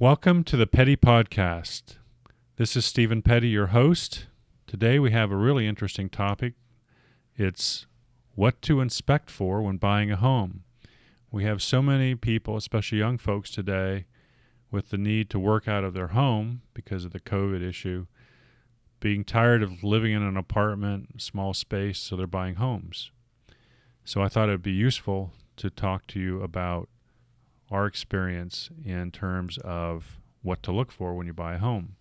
Welcome to the Petty Podcast. This is Stephen Petty, your host. Today we have a really interesting topic. It's what to inspect for when buying a home. We have so many people, especially young folks today, with the need to work out of their home because of the COVID issue, being tired of living in an apartment, small space, so they're buying homes. So I thought it would be useful to talk to you about our experience in terms of what to look for when you buy a home.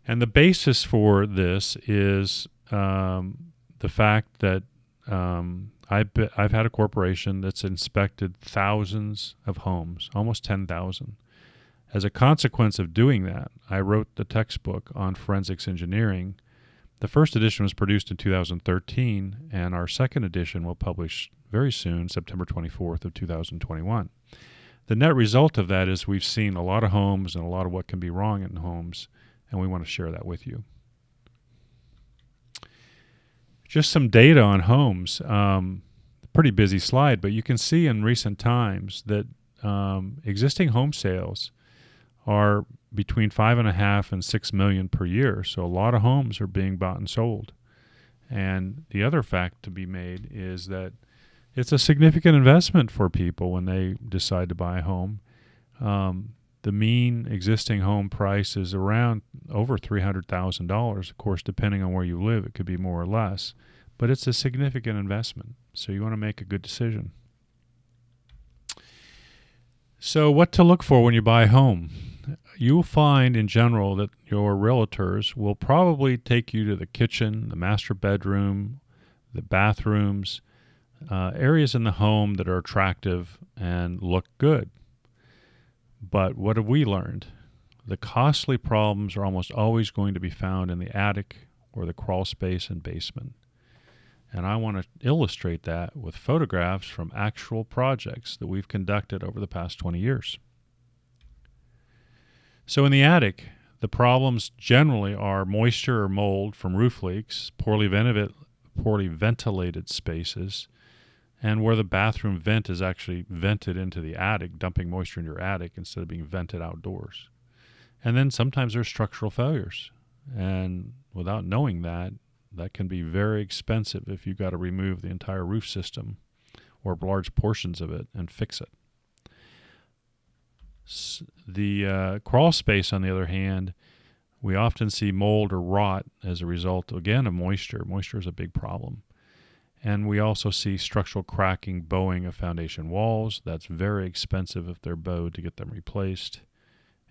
And the basis for this is the fact that I've had a corporation that's inspected thousands of homes, almost 10,000. As a consequence of doing that, I wrote the textbook on forensics engineering. The first edition was produced in 2013, and our second edition will publish very soon, September 24th of 2021. The net result of that is we've seen a lot of homes and a lot of what can be wrong in homes, and we want to share that with you. Just some data on homes. Pretty busy slide, but you can see in recent times that existing home sales are between 5.5 and 6 million per year. So a lot of homes are being bought and sold. And the other fact to be made is that it's a significant investment for people when they decide to buy a home. The mean existing home price is around over $300,000. Of course, depending on where you live, it could be more or less. But it's a significant investment, so you want to make a good decision. So what to look for when you buy a home? You'll find in general that your realtors will probably take you to the kitchen, the master bedroom, the bathrooms, areas in the home that are attractive and look good. But what have we learned? The costly problems are almost always going to be found in the attic or the crawl space and basement. And I want to illustrate that with photographs from actual projects that we've conducted over the past 20 years. So in the attic, the problems generally are moisture or mold from roof leaks, poorly ventilated spaces, and where the bathroom vent is actually vented into the attic, dumping moisture in your attic instead of being vented outdoors. And then sometimes there's structural failures. And without knowing that, that can be very expensive if you've got to remove the entire roof system or large portions of it and fix it. The crawl space, on the other hand, we often see mold or rot as a result, again, of moisture. Moisture is a big problem. And we also see structural cracking, bowing of foundation walls. That's very expensive if they're bowed to get them replaced.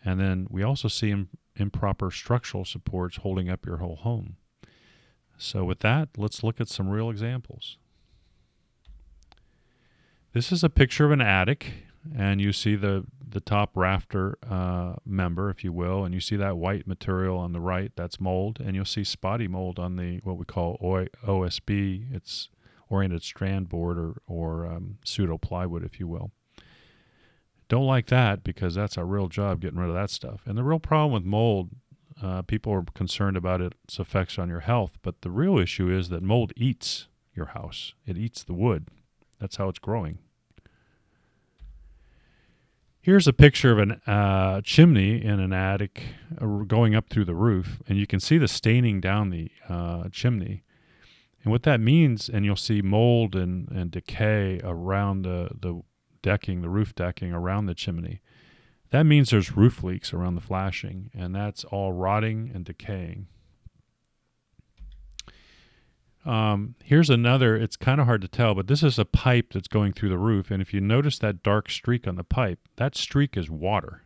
And then we also see improper structural supports holding up your whole home. So with that, let's look at some real examples. This is a picture of an attic, and you see the top rafter member, if you will, and you see that white material on the right, that's mold, and you'll see spotty mold on the what we call OSB. It's oriented strand board or pseudo plywood, if you will. Don't like that because that's our real job, getting rid of that stuff. And the real problem with mold, people are concerned about its effects on your health, but the real issue is that mold eats your house. It eats the wood. That's how it's growing. Here's a picture of a chimney in an attic going up through the roof, and you can see the staining down the chimney. And what that means, and you'll see mold and decay around the decking, the roof decking around the chimney. That means there's roof leaks around the flashing, and that's all rotting and decaying. Here's another, it's kind of hard to tell, but this is a pipe that's going through the roof, and if you notice that dark streak on the pipe, that streak is water.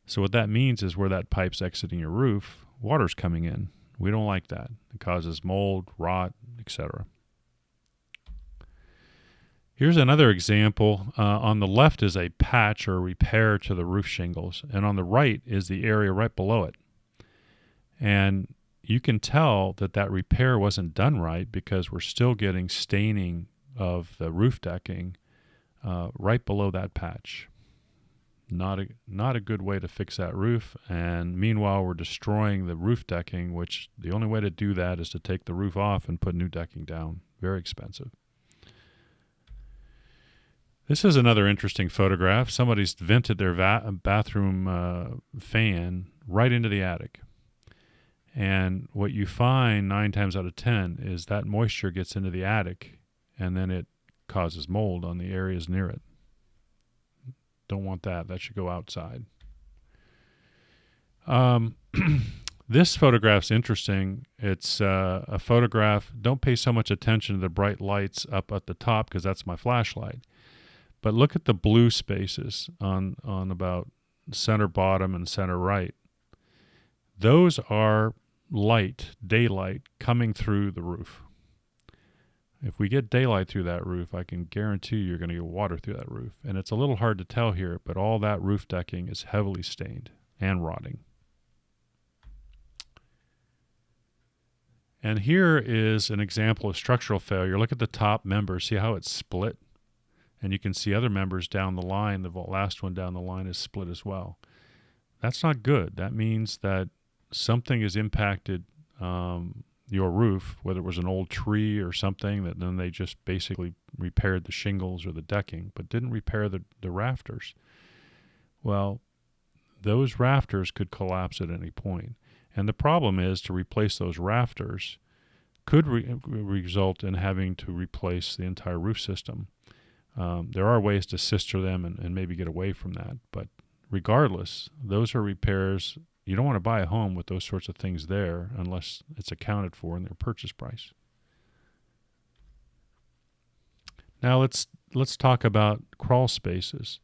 So what that means is where that pipe's exiting your roof, water's coming in. We don't like that. It causes mold, rot, etc. Here's another example. On the left is a patch or repair to the roof shingles, and on the right is the area right below it. And you can tell that that repair wasn't done right because we're still getting staining of the roof decking right below that patch. Not a good way to fix that roof. And meanwhile, we're destroying the roof decking, which the only way to do that is to take the roof off and put new decking down. Very expensive. This is another interesting photograph. Somebody's vented their bathroom fan right into the attic. And what you find 9 times out of 10 is that moisture gets into the attic and then it causes mold on the areas near it. Don't want that. That should go outside. This photograph's interesting. It's a photograph. Don't pay so much attention to the bright lights up at the top because that's my flashlight. But look at the blue spaces on about center bottom and center right. Those are light, daylight, coming through the roof. If we get daylight through that roof, I can guarantee you're going to get water through that roof. And it's a little hard to tell here, but all that roof decking is heavily stained and rotting. And here is an example of structural failure. Look at the top member. See how it's split? And you can see other members down the line. The last one down the line is split as well. That's not good. That means that something has impacted your roof, whether it was an old tree or something, that then they just basically repaired the shingles or the decking, but didn't repair the rafters. Well, those rafters could collapse at any point. And the problem is to replace those rafters could result in having to replace the entire roof system. There are ways to sister them and maybe get away from that. But regardless, those are repairs. You don't want to buy a home with those sorts of things there unless it's accounted for in their purchase price. Now let's talk about crawl spaces.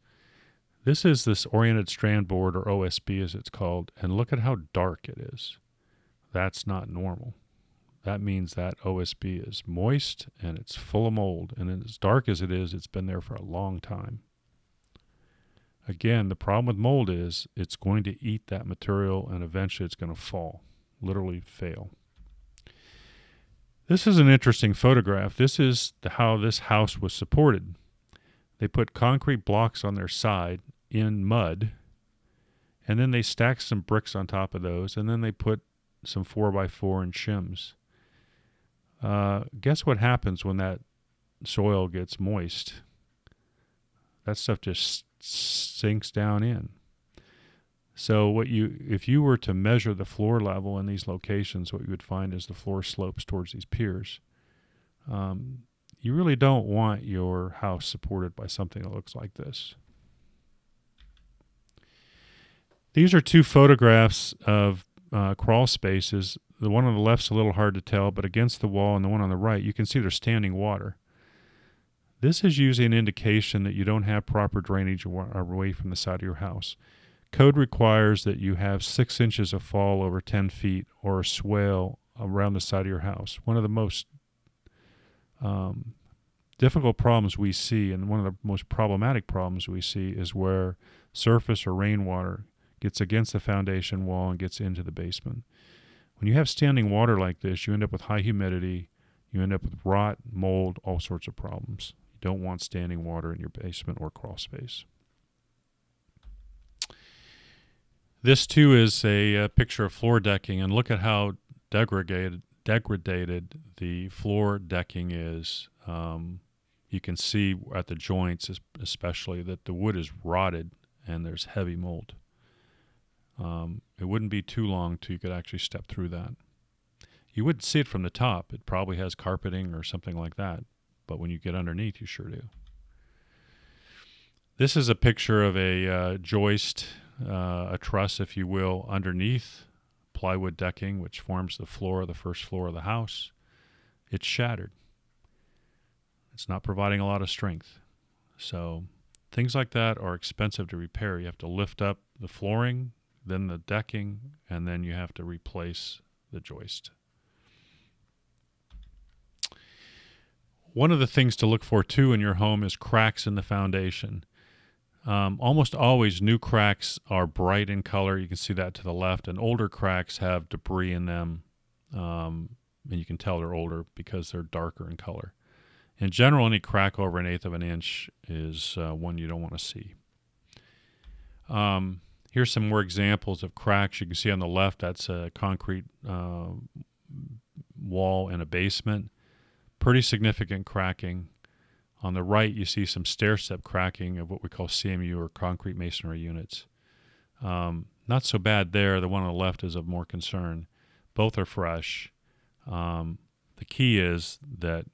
This is this oriented strand board, or OSB as it's called, and look at how dark it is. That's not normal. That means that OSB is moist and it's full of mold, and as dark as it is, it's been there for a long time. Again, the problem with mold is it's going to eat that material and eventually it's going to fall, literally fail. This is an interesting photograph. This is how this house was supported. They put concrete blocks on their side in mud, and then they stacked some bricks on top of those, and then they put some 4x4 and shims. Guess what happens when that soil gets moist? That stuff just sinks down in. So if you were to measure the floor level in these locations, what you would find is the floor slopes towards these piers. You really don't want your house supported by something that looks like this. These are two photographs of crawl spaces. The one on the left's a little hard to tell, but against the wall, and the one on the right, you can see there's standing water. This is usually an indication that you don't have proper drainage away from the side of your house. Code requires that you have 6 inches of fall over 10 feet or a swale around the side of your house. One of the most difficult problems we see, and one of the most problematic problems we see, is where surface or rainwater gets against the foundation wall and gets into the basement. When you have standing water like this, you end up with high humidity, you end up with rot, mold, all sorts of problems. You don't want standing water in your basement or crawl space. This too is a picture of floor decking, and look at how degraded the floor decking is. You can see at the joints especially that the wood is rotted and there's heavy mold. It wouldn't be too long till you could actually step through that. You wouldn't see it from the top. It probably has carpeting or something like that, but when you get underneath, you sure do. This is a picture of a joist, a truss, if you will, underneath plywood decking, which forms the floor, the first floor of the house. It's shattered. It's not providing a lot of strength. So things like that are expensive to repair. You have to lift up the flooring, then the decking, and then you have to replace the joist. One of the things to look for too in your home is cracks in the foundation. Almost always new cracks are bright in color. You can see that to the left, and older cracks have debris in them and you can tell they're older because they're darker in color. In general, any crack over 1/8 of an inch is one you don't want to see. Here's some more examples of cracks. You can see on the left, that's a concrete wall in a basement. Pretty significant cracking. On the right, you see some stair-step cracking of what we call CMU, or concrete masonry units. Not so bad there. The one on the left is of more concern. Both are fresh. The key is that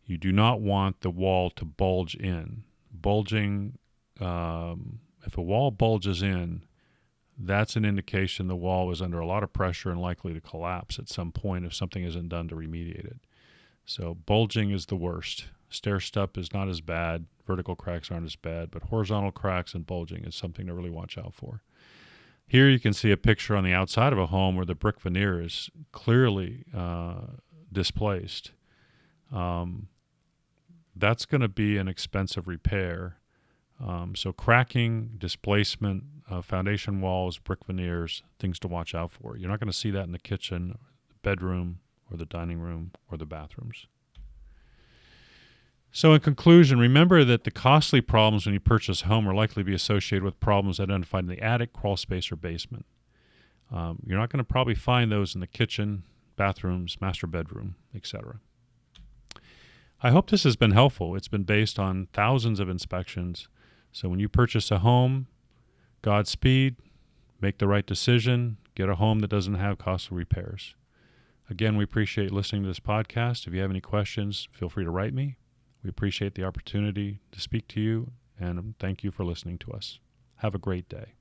you do not want the wall to bulge in. Bulging, if a wall bulges in, that's an indication the wall is under a lot of pressure and likely to collapse at some point if something isn't done to remediate it. So bulging is the worst. Stair step is not as bad. Vertical cracks aren't as bad, but horizontal cracks and bulging is something to really watch out for. Here you can see a picture on the outside of a home where the brick veneer is clearly displaced. That's going to be an expensive repair. So cracking, displacement, foundation walls, brick veneers, things to watch out for. You're not going to see that in the kitchen, the bedroom, or the dining room, or the bathrooms. So in conclusion, remember that the costly problems when you purchase a home are likely to be associated with problems identified in the attic, crawl space, or basement. You're not going to probably find those in the kitchen, bathrooms, master bedroom, etc. I hope this has been helpful. It's been based on thousands of inspections. So when you purchase a home, Godspeed, make the right decision, get a home that doesn't have costly repairs. Again, we appreciate listening to this podcast. If you have any questions, feel free to write me. We appreciate the opportunity to speak to you, and thank you for listening to us. Have a great day.